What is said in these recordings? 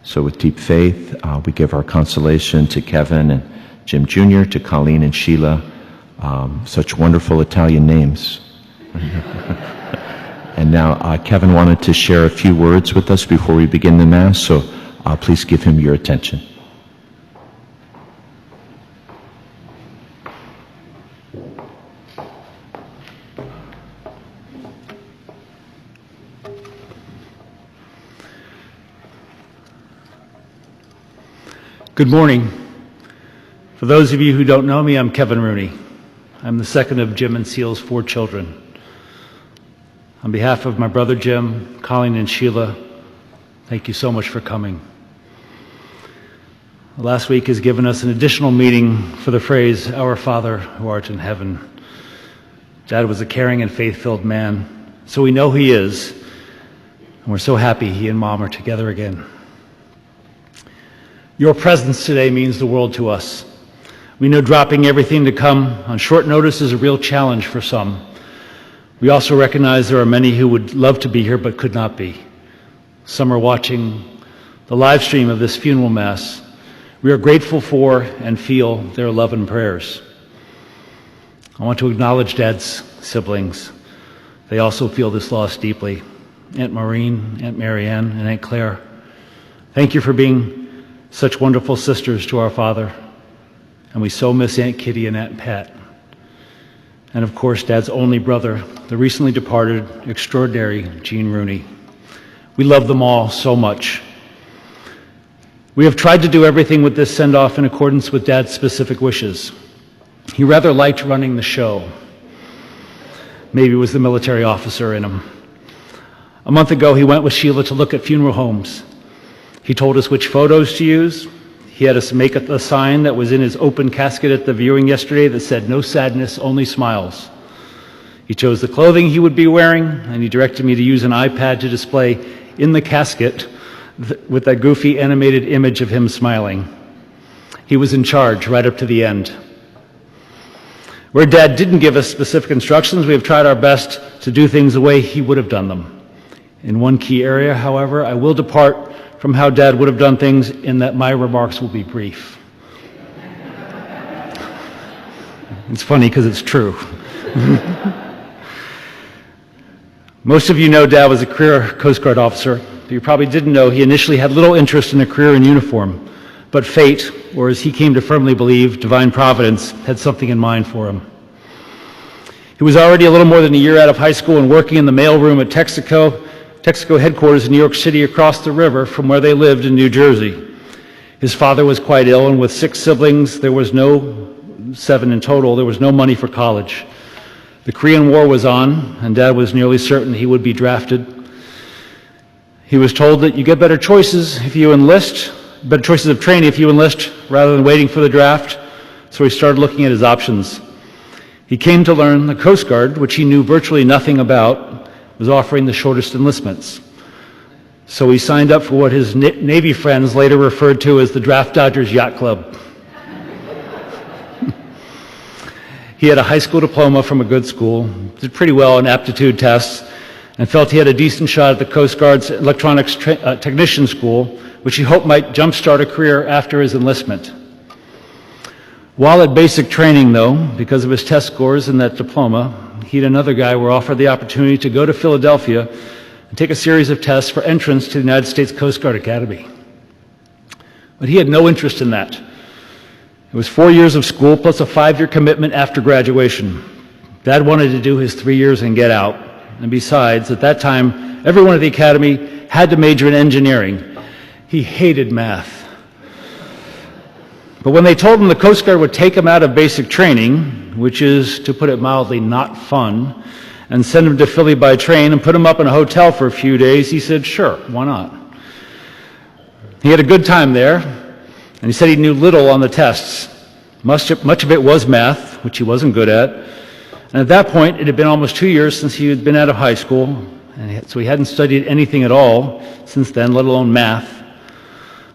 So with deep faith, we give our consolation to Kevin and Jim Jr., to Colleen and Sheila, such wonderful Italian names. And now Kevin wanted to share a few words with us before we begin the Mass, so please give him your attention. Good morning. For those of you who don't know me, I'm Kevin Rooney. I'm the second of Jim and Seal's 4 children. On behalf of my brother Jim, Colleen, and Sheila, thank you so much for coming. Last week has given us an additional meaning for the phrase, "Our Father who art in heaven." Dad was a caring and faith-filled man, so we know he is, and we're so happy he and Mom are together again. Your presence today means the world to us. We know dropping everything to come on short notice is a real challenge for some. We also recognize there are many who would love to be here but could not be. Some are watching the live stream of this funeral mass. We are grateful for and feel their love and prayers. I want to acknowledge Dad's siblings. They also feel this loss deeply. Aunt Maureen, Aunt Marianne, and Aunt Claire, thank you for being such wonderful sisters to our father, and we so miss Aunt Kitty and Aunt Pat. And of course, Dad's only brother, the recently departed, extraordinary Gene Rooney. We love them all so much. We have tried to do everything with this send-off in accordance with Dad's specific wishes. He rather liked running the show. Maybe it was the military officer in him. A month ago, he went with Sheila to look at funeral homes. He told us which photos to use. He had us make a sign that was in his open casket at the viewing yesterday that said, "No sadness, only smiles." He chose the clothing he would be wearing, and he directed me to use an iPad to display in the casket with that goofy animated image of him smiling. He was in charge right up to the end. Where Dad didn't give us specific instructions, we have tried our best to do things the way he would have done them. In one key area, however, I will depart from how Dad would have done things in that my remarks will be brief. It's funny because it's true. Most of you know Dad was a career Coast Guard officer, but you probably didn't know he initially had little interest in a career in uniform, but fate, or as he came to firmly believe, divine providence, had something in mind for him. He was already a little more than a year out of high school and working in the mailroom at Texaco headquarters in New York City across the river from where they lived in New Jersey. His father was quite ill, and with 6 siblings, 7 in total, there was no money for college. The Korean War was on, and Dad was nearly certain he would be drafted. He was told that you get better choices if you enlist, better choices of training if you enlist rather than waiting for the draft, so he started looking at his options. He came to learn the Coast Guard, which he knew virtually nothing about, was offering the shortest enlistments. So he signed up for what his Navy friends later referred to as the Draft Dodgers Yacht Club. He had a high school diploma from a good school, did pretty well on aptitude tests, and felt he had a decent shot at the Coast Guard's electronics technician school, which he hoped might jumpstart a career after his enlistment. While at basic training, though, because of his test scores and that diploma, he and another guy were offered the opportunity to go to Philadelphia and take a series of tests for entrance to the United States Coast Guard Academy. But he had no interest in that. It was 4 years of school plus a 5-year commitment after graduation. Dad wanted to do his 3 years and get out. And besides, at that time, everyone at the academy had to major in engineering. He hated math. But when they told him the Coast Guard would take him out of basic training, which is, to put it mildly, not fun, and send him to Philly by train and put him up in a hotel for a few days, he said, sure, why not? He had a good time there, and he said he knew little on the tests. Much of it was math, which he wasn't good at. And at that point, it had been almost 2 years since he had been out of high school, and so he hadn't studied anything at all since then, let alone math.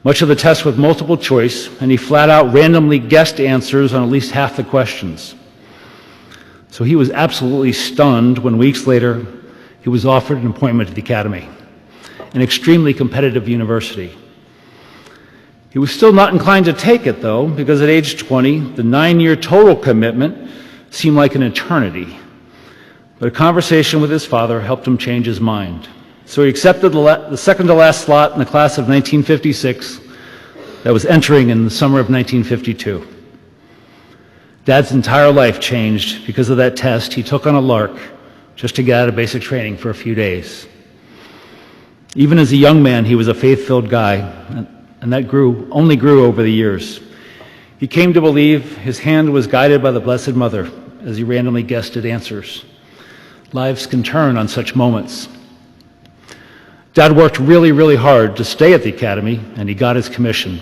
Much of the test with multiple choice, and he flat out randomly guessed answers on at least half the questions. So he was absolutely stunned when weeks later he was offered an appointment at the academy, an extremely competitive university. He was still not inclined to take it, though, because at age 20, the 9-year total commitment seemed like an eternity. But a conversation with his father helped him change his mind. So he accepted the second-to-last slot in the class of 1956 that was entering in the summer of 1952. Dad's entire life changed because of that test he took on a lark just to get out of basic training for a few days. Even as a young man, he was a faith-filled guy, and that only grew over the years. He came to believe his hand was guided by the Blessed Mother as he randomly guessed at answers. Lives can turn on such moments. Dad worked really, really hard to stay at the academy, and he got his commission.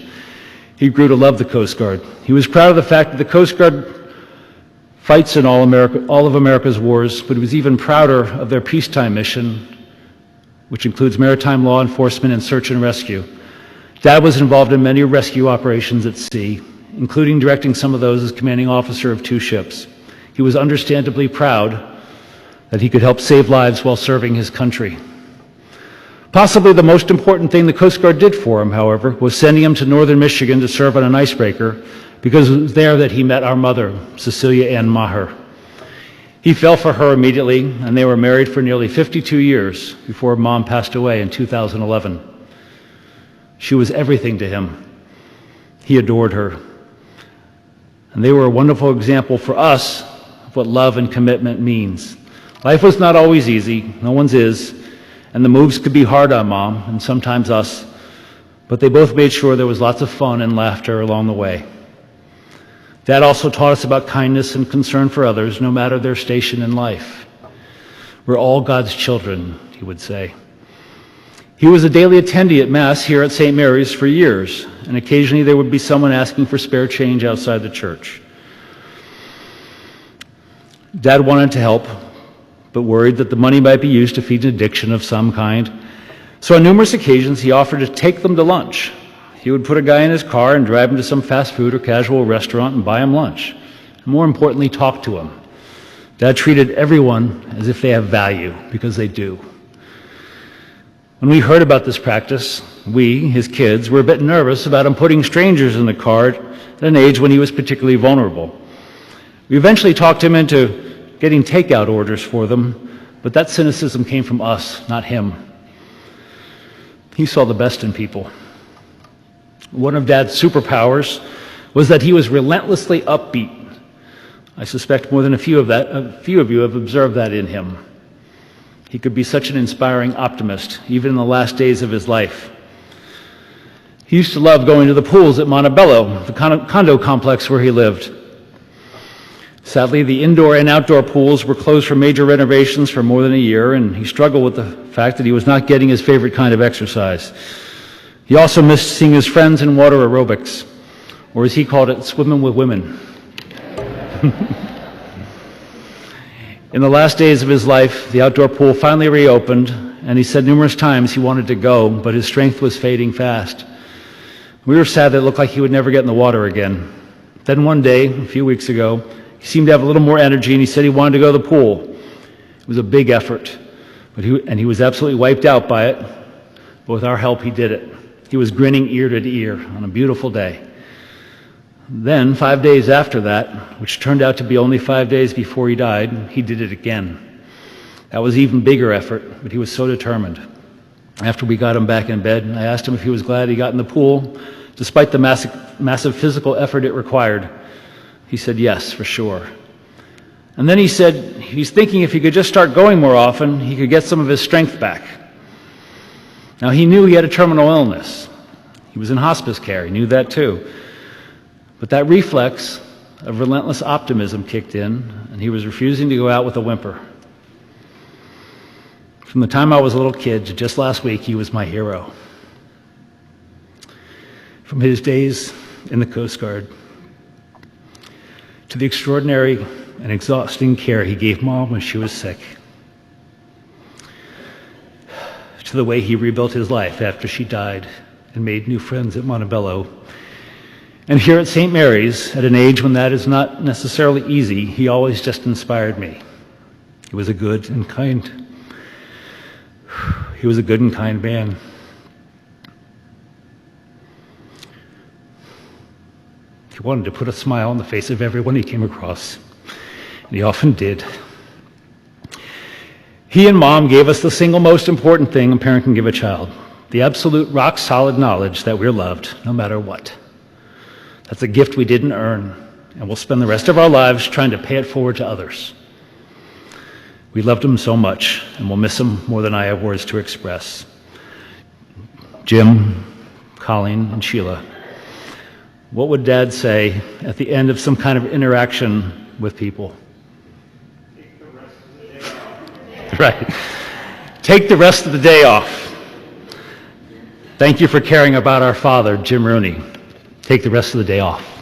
He grew to love the Coast Guard. He was proud of the fact that the Coast Guard fights in all of America's wars, but he was even prouder of their peacetime mission, which includes maritime law enforcement and search and rescue. Dad was involved in many rescue operations at sea, including directing some of those as commanding officer of 2 ships. He was understandably proud that he could help save lives while serving his country. Possibly the most important thing the Coast Guard did for him, however, was sending him to northern Michigan to serve on an icebreaker, because it was there that he met our mother, Cecilia Ann Maher. He fell for her immediately, and they were married for nearly 52 years before Mom passed away in 2011. She was everything to him. He adored her. And they were a wonderful example for us of what love and commitment means. Life was not always easy, no one's is, and the moves could be hard on Mom, and sometimes us, but they both made sure there was lots of fun and laughter along the way. Dad also taught us about kindness and concern for others, no matter their station in life. We're all God's children, he would say. He was a daily attendee at Mass here at St. Mary's for years, and occasionally there would be someone asking for spare change outside the church. Dad wanted to help, but worried that the money might be used to feed an addiction of some kind. So on numerous occasions, he offered to take them to lunch. He would put a guy in his car and drive him to some fast food or casual restaurant and buy him lunch. And more importantly, talk to him. Dad treated everyone as if they have value, because they do. When we heard about this practice, we, his kids, were a bit nervous about him putting strangers in the car at an age when he was particularly vulnerable. We eventually talked him into getting takeout orders for them, but that cynicism came from us, not him. He saw the best in people. One of Dad's superpowers was that he was relentlessly upbeat. I suspect more than a few of you have observed that in him. He could be such an inspiring optimist, even in the last days of his life. He used to love going to the pools at Montebello, the condo complex where he lived. Sadly, the indoor and outdoor pools were closed for major renovations for more than a year, and he struggled with the fact that he was not getting his favorite kind of exercise. He also missed seeing his friends in water aerobics, or as he called it, swimming with women. In the last days of his life, the outdoor pool finally reopened, and he said numerous times he wanted to go, but his strength was fading fast. We were sad that it looked like he would never get in the water again. Then one day, a few weeks ago, he seemed to have a little more energy, and he said he wanted to go to the pool. It was a big effort, but he was absolutely wiped out by it. But with our help, he did it. He was grinning ear to ear on a beautiful day. Then, 5 days after that, which turned out to be only 5 days before he died, he did it again. That was an even bigger effort, but he was so determined. After we got him back in bed, I asked him if he was glad he got in the pool, despite the massive physical effort it required. He said yes, for sure. And then he said he's thinking if he could just start going more often, he could get some of his strength back. Now, he knew he had a terminal illness. He was in hospice care, he knew that too. But that reflex of relentless optimism kicked in, and he was refusing to go out with a whimper. From the time I was a little kid to just last week, he was my hero. From his days in the Coast Guard to the extraordinary and exhausting care he gave Mom when she was sick, to the way he rebuilt his life after she died and made new friends at Montebello. And here at St. Mary's, at an age when that is not necessarily easy, he always just inspired me. He was a good and kind man. He wanted to put a smile on the face of everyone he came across, and he often did. He and Mom gave us the single most important thing a parent can give a child, the absolute rock-solid knowledge that we're loved no matter what. That's a gift we didn't earn, and we'll spend the rest of our lives trying to pay it forward to others. We loved him so much, and we'll miss him more than I have words to express. Jim, Colleen, and Sheila, what would Dad say at the end of some kind of interaction with people? Take the rest of the day off. Right. Take the rest of the day off. Thank you for caring about our father, Jim Rooney. Take the rest of the day off.